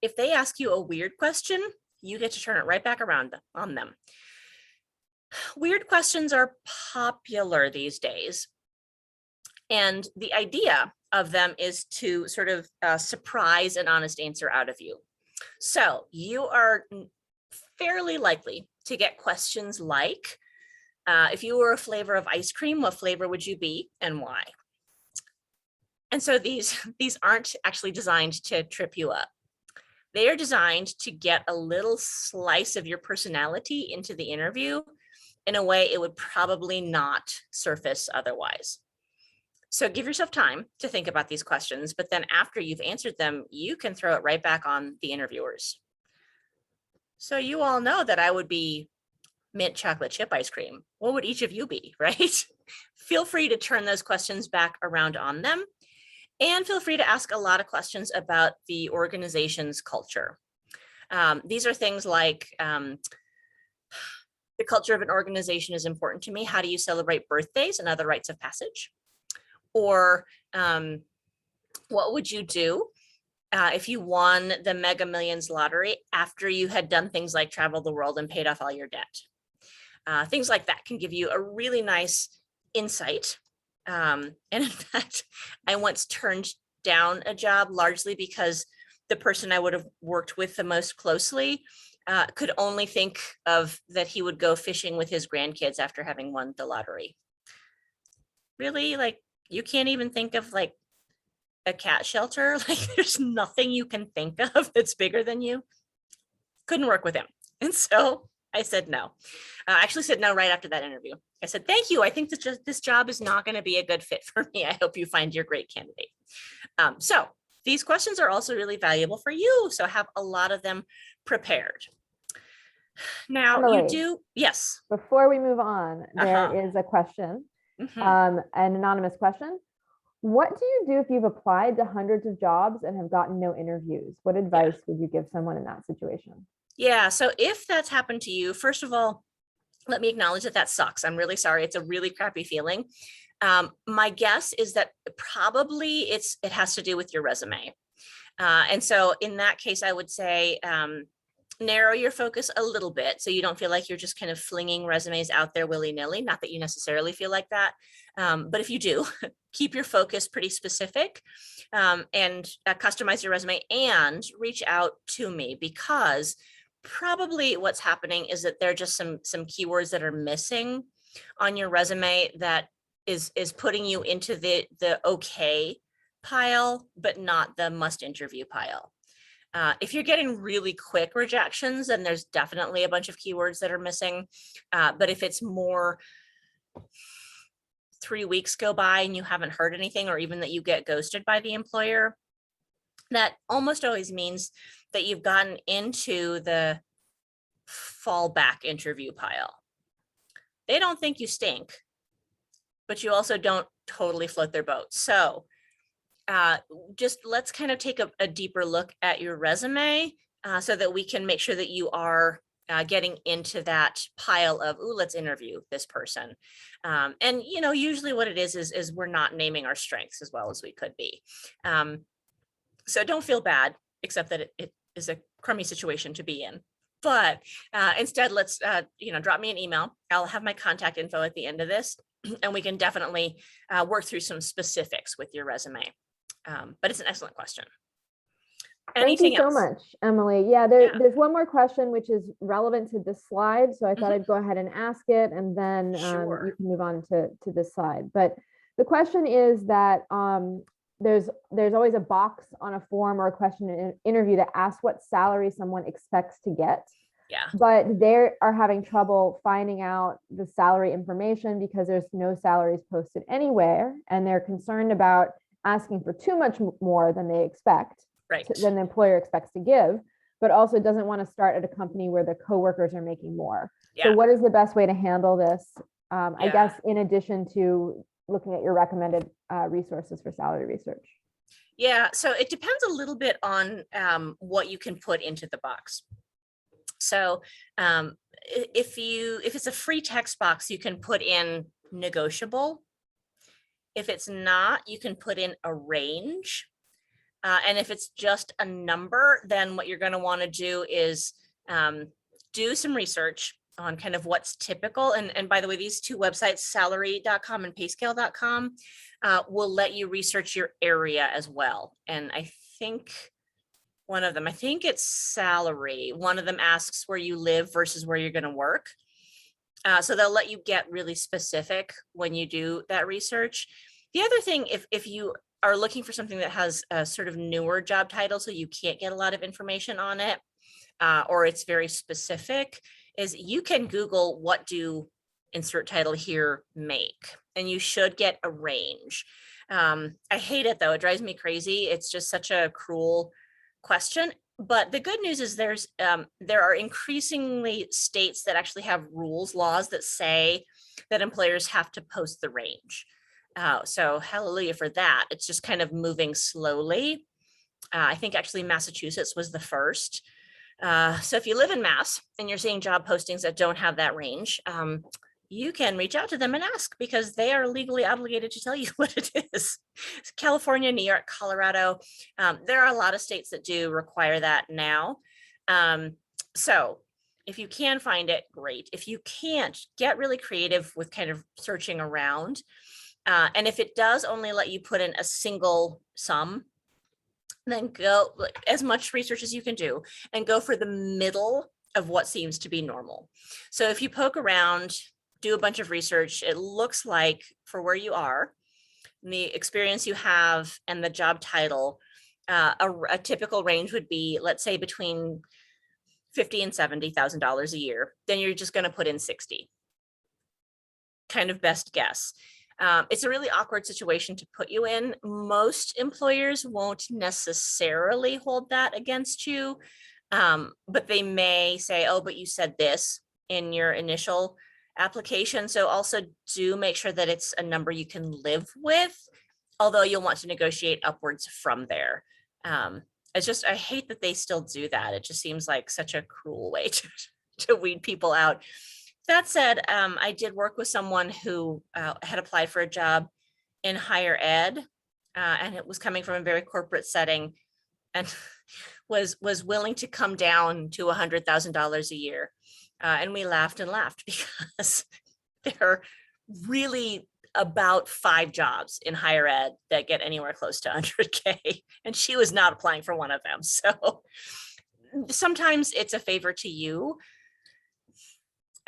If they ask you a weird question, you get to turn it right back around on them. Weird questions are popular these days. And the idea of them is to sort of surprise an honest answer out of you. So you are fairly likely to get questions like, if you were a flavor of ice cream, what flavor would you be and why? And so these aren't actually designed to trip you up. They are designed to get a little slice of your personality into the interview in a way it would probably not surface otherwise. So give yourself time to think about these questions, but then after you've answered them, you can throw it right back on the interviewers. So you all know that I would be mint chocolate chip ice cream. What would each of you be, right? Feel free to turn those questions back around on them. And feel free to ask a lot of questions about the organization's culture. These are things like, the culture of an organization is important to me. How do you celebrate birthdays and other rites of passage? Or what would you do if you won the Mega Millions lottery after you had done things like travel the world and paid off all your debt? Things like that can give you a really nice insight. And in fact, I once turned down a job largely because the person I would have worked with the most closely could only think of that he would go fishing with his grandkids after having won the lottery. Really? Like, you can't even think of like a cat shelter? Like, there's nothing you can think of that's bigger than you? Couldn't work with him. And so I said no. I actually said no right after that interview. I said, thank you. I think that this job is not going to be a good fit for me. I hope you find your great candidate. So these questions are also really valuable for you. So have a lot of them prepared. Now
Emily,
you do, yes.
Before we move on, there is a question, an anonymous question. What do you do if you've applied to hundreds of jobs and have gotten no interviews? What advice would you give someone in that situation?
Yeah, so if that's happened to you, first of all, let me acknowledge that sucks. I'm really sorry. It's a really crappy feeling. My guess is that probably it has to do with your resume. And so in that case, I would say narrow your focus a little bit so you don't feel like you're just kind of flinging resumes out there willy-nilly. Not that you necessarily feel like that, but if you do, keep your focus pretty specific and customize your resume and reach out to me, because probably what's happening is that there are just some keywords that are missing on your resume that is putting you into the okay pile, but not the must interview pile. If you're getting really quick rejections, then there's definitely a bunch of keywords that are missing. But if it's more 3 weeks go by and you haven't heard anything, or even that you get ghosted by the employer, that almost always means that you've gotten into the fallback interview pile. They don't think you stink, but you also don't totally float their boat. So just let's kind of take a deeper look at your resume so that we can make sure that you are getting into that pile of, ooh, let's interview this person. And usually what it is we're not naming our strengths as well as we could be. So don't feel bad, except that it is a crummy situation to be in. But instead, let's drop me an email. I'll have my contact info at the end of this, and we can definitely work through some specifics with your resume. But it's an excellent question. Anything
Thank you
else?
so much, Emily. Yeah, there's one more question which is relevant to this slide. So I thought I'd go ahead and ask it, and then
Sure.
you can move on to this slide. But the question is that there's always a box on a form or a question in an interview that asks what salary someone expects to get.
Yeah.
But they are having trouble finding out the salary information because there's no salaries posted anywhere, and they're concerned about asking for too much more than they expect,
Right.
than the employer expects to give. but also doesn't want to start at a company where the coworkers are making more. So
Yeah.
what is the best way to handle this? I
Yeah.
guess in addition to looking at your recommended resources for salary research.
Yeah, so it depends a little bit on what you can put into the box. So if it's a free text box, you can put in negotiable. If it's not, you can put in a range. And if it's just a number, then what you're going to want to do is do some research on kind of what's typical. And by the way, these two websites, salary.com and payscale.com, will let you research your area as well. And I think one of them, I think it's salary. One of them asks where you live versus where you're going to work. So they'll let you get really specific when you do that research. The other thing, if you are looking for something that has a sort of newer job title, so you can't get a lot of information on it, or it's very specific, is you can Google what do insert title here make, and you should get a range. I hate it though, it drives me crazy. It's just such a cruel question. But the good news is there are increasingly states that actually have laws that say that employers have to post the range. So hallelujah for that. It's just kind of moving slowly. I think actually Massachusetts was the first. So if you live in Mass and you're seeing job postings that don't have that range, you can reach out to them and ask, because they are legally obligated to tell you what it is. California, New York, Colorado, there are a lot of states that do require that now. So if you can find it, great. If you can't, get really creative with kind of searching around. And if it does only let you put in a single sum, then go as much research as you can do and go for the middle of what seems to be normal. So if you poke around, do a bunch of research, it looks like for where you are, the experience you have, and the job title, a typical range would be, let's say, between $50,000 and $70,000 a year. Then you're just going to put in 60. Kind of best guess. It's a really awkward situation to put you in. Most employers won't necessarily hold that against you, but they may say, oh, but you said this in your initial application. So also do make sure that it's a number you can live with, although you'll want to negotiate upwards from there. It's just, I hate that they still do that. It just seems like such a cruel way to weed people out. That said, I did work with someone who had applied for a job in higher ed, and it was coming from a very corporate setting, and was willing to come down to $100,000 a year. And we laughed and laughed because there are really about 5 jobs in higher ed that get anywhere close to 100K, and she was not applying for one of them. So sometimes it's a favor to you.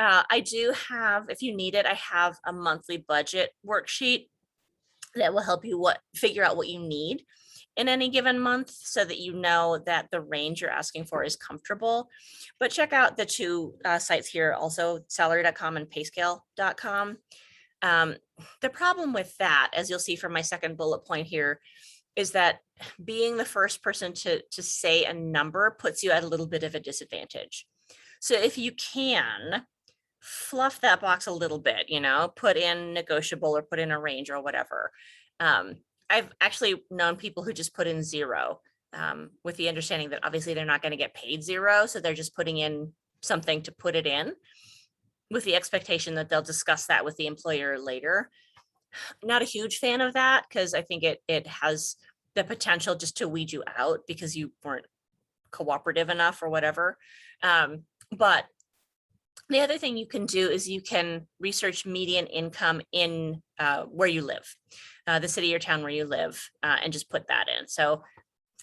I do have, if you need it, I have a monthly budget worksheet that will help you figure out what you need in any given month, so that you know that the range you're asking for is comfortable. But check out the two sites here, also salary.com and payscale.com. The problem with that, as you'll see from my second bullet point here, is that being the first person to say a number puts you at a little bit of a disadvantage. So if you can fluff that box a little bit, put in negotiable or put in a range or whatever. I've actually known people who just put in 0, with the understanding that obviously they're not going to get paid 0. So they're just putting in something to put it in with the expectation that they'll discuss that with the employer later. Not a huge fan of that, because I think it has the potential just to weed you out because you weren't cooperative enough or whatever. But the other thing you can do is you can research median income in where you live, the city or town where you live, and just put that in. So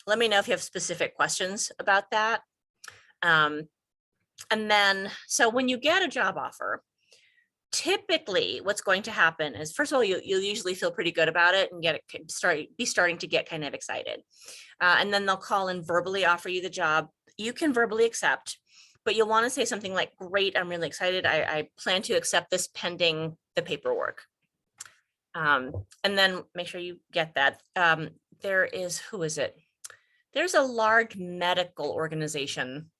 let me know if you have specific questions about that. And then, so when you get a job offer, typically what's going to happen is, first of all, you'll usually feel pretty good about it and be starting to get kind of excited. And then they'll call and verbally offer you the job. You can verbally accept, but you'll want to say something like, great, I'm really excited. I plan to accept this pending the paperwork. And then make sure you get that. There is, who is it? there's a large medical organization.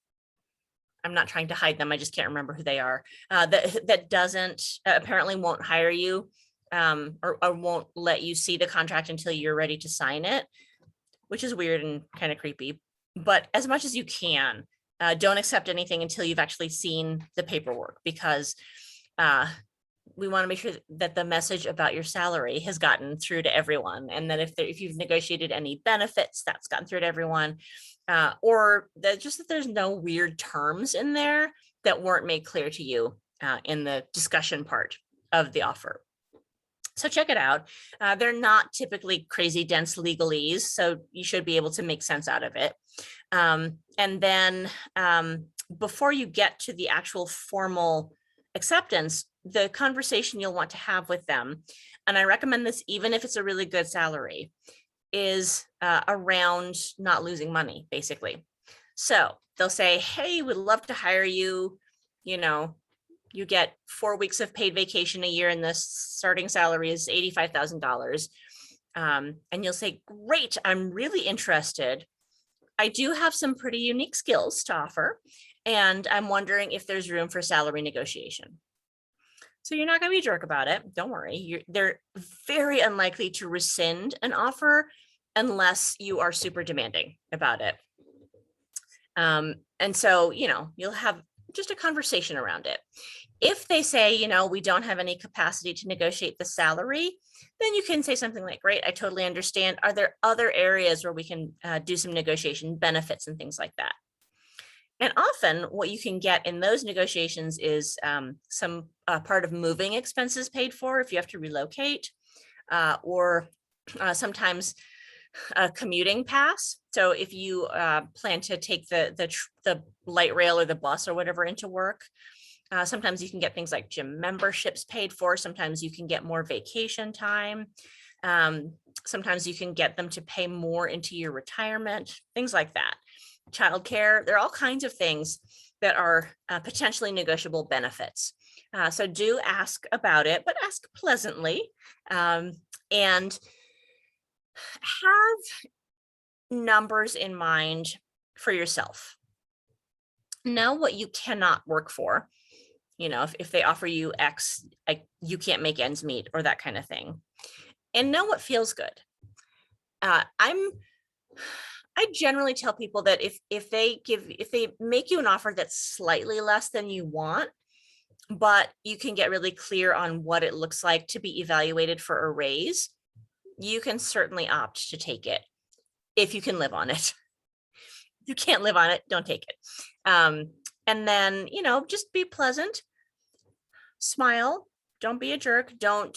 I'm not trying to hide them. I just can't remember who they are. That doesn't apparently won't hire you or won't let you see the contract until you're ready to sign it, which is weird and kind of creepy. But as much as you can, don't accept anything until you've actually seen the paperwork, because we want to make sure that the message about your salary has gotten through to everyone, and that if you've negotiated any benefits, that's gotten through to everyone, or that just that there's no weird terms in there that weren't made clear to you in the discussion part of the offer. So check it out. They're not typically crazy dense legalese, so you should be able to make sense out of it. And then before you get to the actual formal acceptance, the conversation you'll want to have with them, and I recommend this even if it's a really good salary, is around not losing money, basically. So they'll say, hey, we'd love to hire you, you know, you get 4 weeks of paid vacation a year and the starting salary is $85,000. And you'll say, great, I'm really interested. I do have some pretty unique skills to offer, and I'm wondering if there's room for salary negotiation. So you're not going to be a jerk about it. Don't worry. They're very unlikely to rescind an offer unless you are super demanding about it. And so, you know, you'll have just a conversation around it. If they say, you know, we don't have any capacity to negotiate the salary, then you can say something like, great, I totally understand. Are there other areas where we can do some negotiation, benefits and things like that? And often what you can get in those negotiations is some part of moving expenses paid for if you have to relocate, or sometimes a commuting pass. So if you plan to take the light rail or the bus or whatever into work, sometimes you can get things like gym memberships paid for. Sometimes you can get more vacation time. Sometimes you can get them to pay more into your retirement, things like that. Childcare, there are all kinds of things that are potentially negotiable benefits. So do ask about it, but ask pleasantly, and have numbers in mind for yourself. Know what you cannot work for. You know, if they offer you X, you can't make ends meet or that kind of thing. And know what feels good. I generally tell people that if they make you an offer that's slightly less than you want, but you can get really clear on what it looks like to be evaluated for a raise, you can certainly opt to take it if you can live on it. If you can't live on it, don't take it. And then, you know, just be pleasant, smile, don't be a jerk. Don't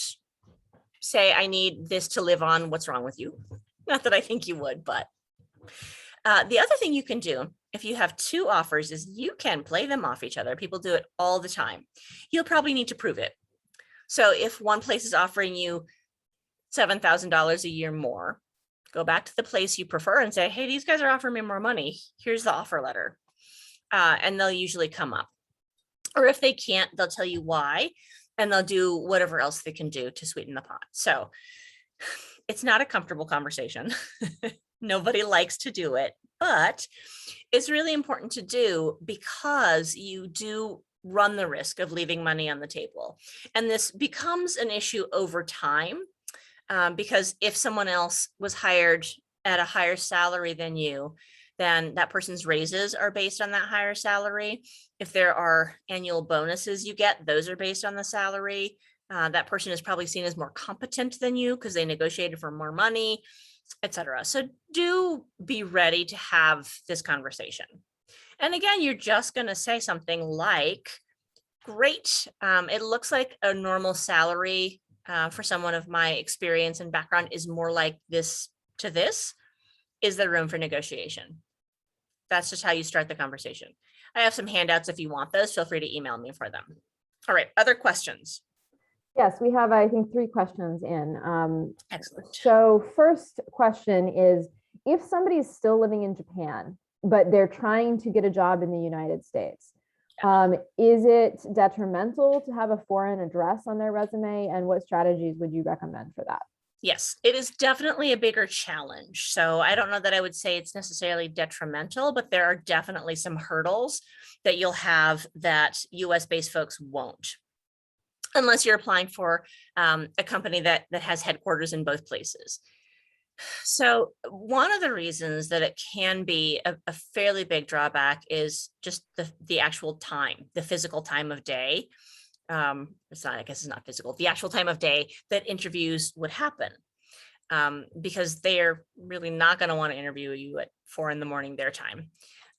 say, I need this to live on. What's wrong with you? Not that I think you would, but the other thing you can do if you have two offers is you can play them off each other. People do it all the time. You'll probably need to prove it. So if one place is offering you $7,000 a year more, go back to the place you prefer and say, hey, these guys are offering me more money. Here's the offer letter. And they'll usually come up. Or if they can't, they'll tell you why, and they'll do whatever else they can do to sweeten the pot. So it's not a comfortable conversation. Nobody likes to do it, but it's really important to do because you do run the risk of leaving money on the table. And this becomes an issue over time, because if someone else was hired at a higher salary than you, then that person's raises are based on that higher salary. If there are annual bonuses you get, those are based on the salary. That person is probably seen as more competent than you because they negotiated for more money, etc. So do be ready to have this conversation. And again, you're just going to say something like, great, it looks like a normal salary for someone of my experience and background is more like this to this. Is there room for negotiation? That's just how you start the conversation. I have some handouts if you want those. Feel free to email me for them. All right, other questions?
Yes, we have, I think, 3 questions in.
Excellent.
So first question is, if somebody's still living in Japan, but they're trying to get a job in the United States, is it detrimental to have a foreign address on their resume? And what strategies would you recommend for that?
Yes, it is definitely a bigger challenge. So I don't know that I would say it's necessarily detrimental, but there are definitely some hurdles that you'll have that US based folks won't, unless you're applying for a company that has headquarters in both places. So one of the reasons that it can be a fairly big drawback is just the actual time, the physical time of day. It's not, I guess it's not physical, the actual time of day that interviews would happen. Because they're really not going to want to interview you at 4 a.m. their time.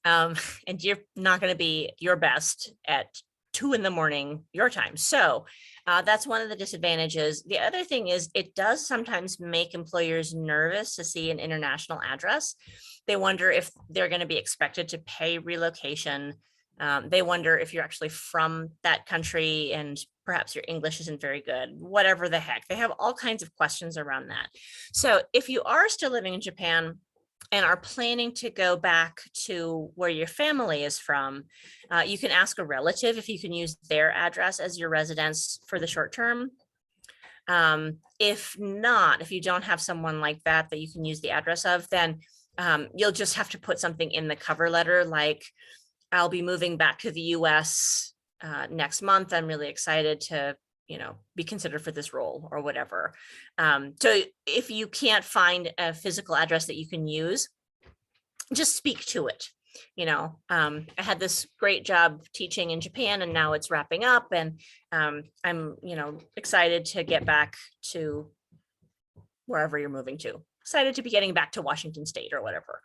And you're not going to be your best at 2 a.m. your time. So that's one of the disadvantages. The other thing is it does sometimes make employers nervous to see an international address. They wonder if they're going to be expected to pay relocation. They wonder if you're actually from that country and perhaps your English isn't very good, whatever the heck. They have all kinds of questions around that. So if you are still living in Japan and are planning to go back to where your family is from, you can ask a relative if you can use their address as your residence for the short term. If not, if you don't have someone like that you can use the address of, then you'll just have to put something in the cover letter like, I'll be moving back to the US next month. I'm really excited to, be considered for this role or whatever. So if you can't find a physical address that you can use, just speak to it. I had this great job teaching in Japan and now it's wrapping up and I'm, excited to get back to wherever you're moving to. Excited to be getting back to Washington State or whatever.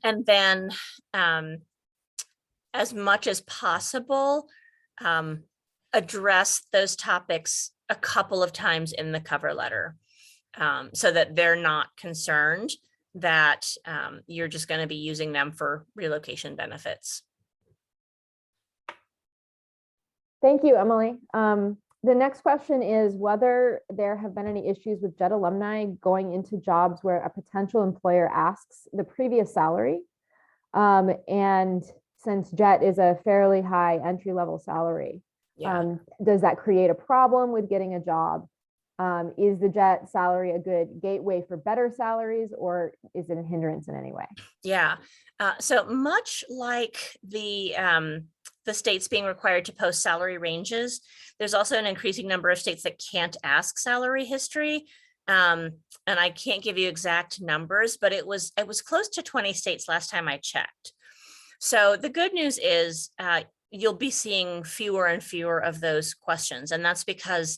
And then as much as possible, address those topics a couple of times in the cover letter so that they're not concerned that you're just going to be using them for relocation benefits.
Thank you, Emily. The next question is whether there have been any issues with JET alumni going into jobs where a potential employer asks the previous salary. And since JET is a fairly high entry-level salary, does that create a problem with getting a job? Is the JET salary a good gateway for better salaries, or is it a hindrance in any way?
Yeah. So much like the states being required to post salary ranges, there's also an increasing number of states that can't ask salary history. And I can't give you exact numbers, but it was close to 20 states last time I checked. So the good news is you'll be seeing fewer and fewer of those questions. And that's because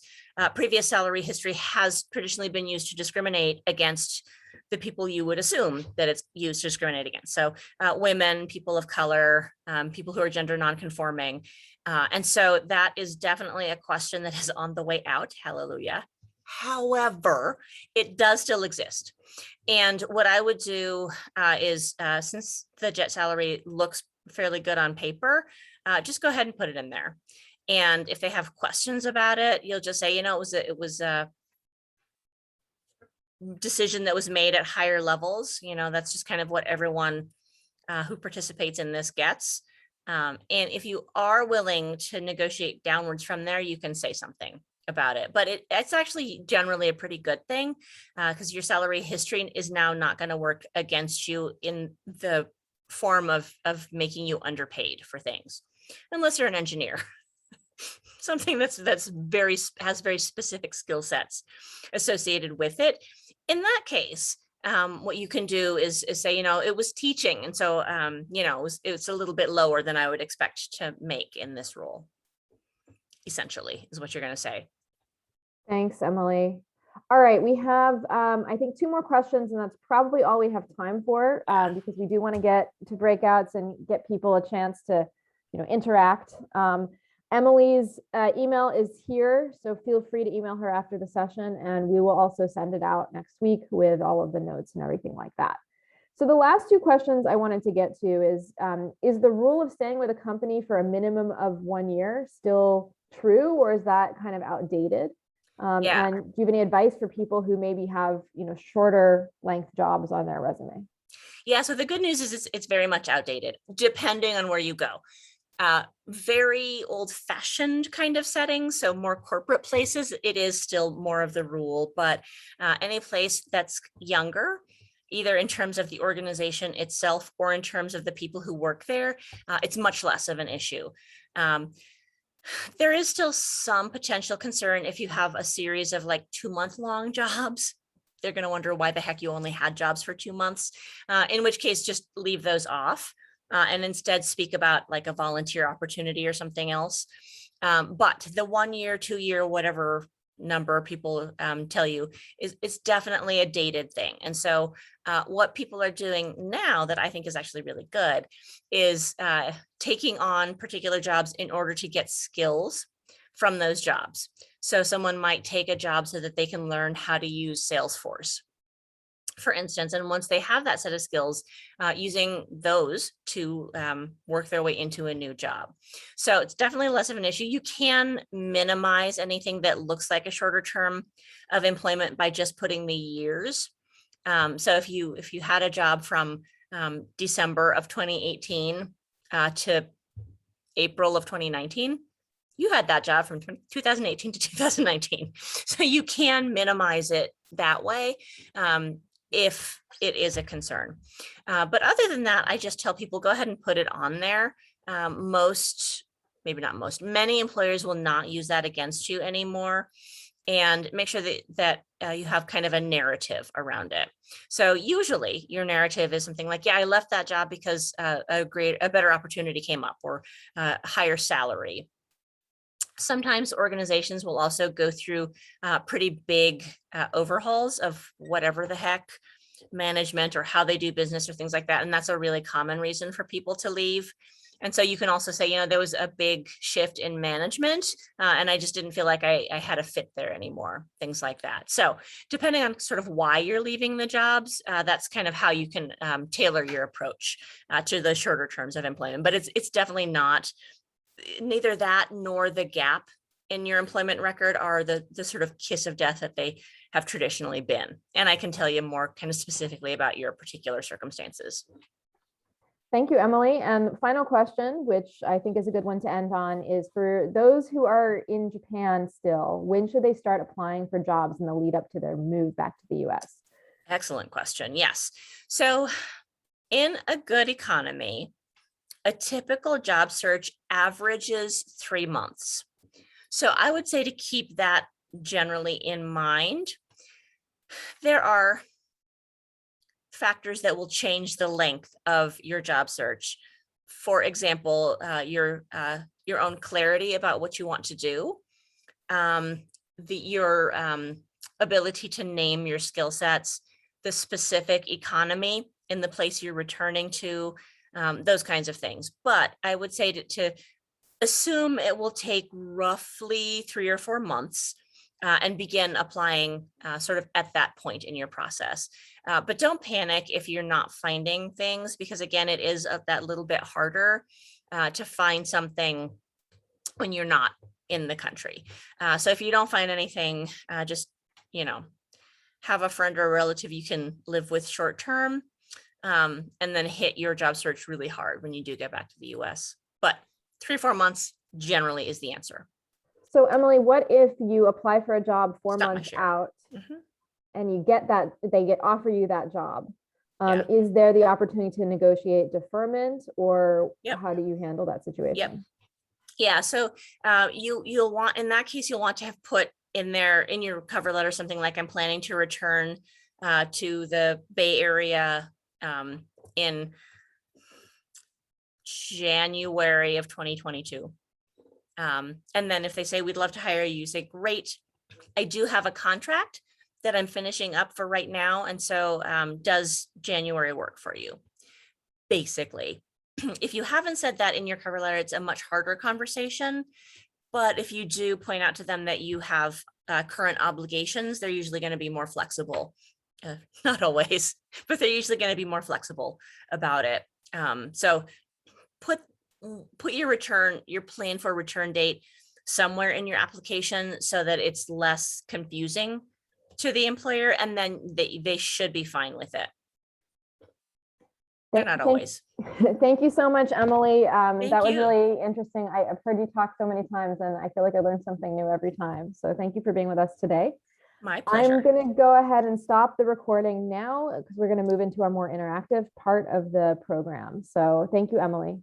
previous salary history has traditionally been used to discriminate against the people you would assume that it's used to discriminate against. So women, people of color, people who are gender nonconforming. And so that is definitely a question that is on the way out. Hallelujah. However, it does still exist. And what I would do is since the JET salary looks fairly good on paper, just go ahead and put it in there. And if they have questions about it, you'll just say, it was a decision that was made at higher levels. That's just kind of what everyone who participates in this gets. And if you are willing to negotiate downwards from there, you can say something about it. But it's actually generally a pretty good thing because your salary history is now not going to work against you in the form of making you underpaid for things, unless you're an engineer. Something that's has very specific skill sets associated with it. In that case, what you can do is say, it was teaching. And so, it's a little bit lower than I would expect to make in this role, essentially, is what you're going to say.
Thanks, Emily. All right, we have, I think, 2 more questions, and that's probably all we have time for because we do want to get to breakouts and get people a chance to, interact. Emily's email is here, so feel free to email her after the session, and we will also send it out next week with all of the notes and everything like that. So the last 2 questions I wanted to get to is the rule of staying with a company for a minimum of 1 year still true, or is that kind of outdated? And do you have any advice for people who maybe have, shorter length jobs on their resume?
Yeah, so the good news is it's very much outdated, depending on where you go. Very old-fashioned kind of settings, so more corporate places, it is still more of the rule, but any place that's younger, either in terms of the organization itself or in terms of the people who work there, it's much less of an issue. There is still some potential concern if you have a series of like 2-month-long jobs. They're going to wonder why the heck you only had jobs for 2 months, in which case just leave those off. And instead speak about like a volunteer opportunity or something else. But the 1 year, 2 year, whatever number people tell you is definitely a dated thing. And so what people are doing now that I think is actually really good is taking on particular jobs in order to get skills from those jobs. So someone might take a job so that they can learn how to use Salesforce, for instance, and once they have that set of skills, using those to work their way into a new job. So it's definitely less of an issue. You can minimize anything that looks like a shorter term of employment by just putting the years. So if you had a job from December of 2018 to April of 2019, you had that job from 2018 to 2019. So you can minimize it that way. If it is a concern. But other than that, I just tell people, go ahead and put it on there. Maybe not most, many employers will not use that against you anymore. And make sure that you have kind of a narrative around it. So usually your narrative is something like, yeah, I left that job because a better opportunity came up, or a higher salary. Sometimes organizations will also go through pretty big overhauls of whatever the heck management or how they do business or things like that. And that's a really common reason for people to leave. And so you can also say, there was a big shift in management and I just didn't feel like I had a fit there anymore, things like that. So depending on sort of why you're leaving the jobs, that's kind of how you can tailor your approach to the shorter terms of employment. But it's definitely not, neither that nor the gap in your employment record are the sort of kiss of death that they have traditionally been. And I can tell you more kind of specifically about your particular circumstances.
Thank you, Emily. And final question, which I think is a good one to end on, is for those who are in Japan still, when should they start applying for jobs in the lead up to their move back to the US?
Excellent question. Yes. So in a good economy, a typical job search averages 3 months. So I would say to keep that generally in mind. There are factors that will change the length of your job search. For example, your own clarity about what you want to do, your ability to name your skill sets, the specific economy in the place you're returning to, those kinds of things. But I would say to assume it will take roughly 3 or 4 months and begin applying sort of at that point in your process. But don't panic if you're not finding things, because again, it is that little bit harder to find something when you're not in the country. So if you don't find anything, just, have a friend or a relative you can live with short term, and then hit your job search really hard when you do get back to the US. But 3 or 4 months generally is the answer.
So Emily, what if you apply for a job 4 months out and you get that, they offer you that job? Is there the opportunity to negotiate deferment, or how do you handle that situation?
Yeah, so you'll want, in that case, you'll want to have put in there in your cover letter something like, I'm planning to return to the Bay Area in January of 2022. And then if they say, we'd love to hire you, you say, great, I do have a contract that I'm finishing up for right now. And so does January work for you? Basically, if you haven't said that in your cover letter, it's a much harder conversation. But if you do point out to them that you have current obligations, they're usually going to be more flexible. Not always, but they're usually going to be more flexible about it. So put your plan for return date somewhere in your application so that it's less confusing to the employer, and then they should be fine with it. They're not always.
Thank you so much, Emily.
Thank
That was
you.
really interesting. I've heard you talk so many times and I feel like I learned something new every time. So thank you for being with us today.
My pleasure.
I'm going to go ahead and stop the recording now because we're going to move into our more interactive part of the program. So thank you, Emily.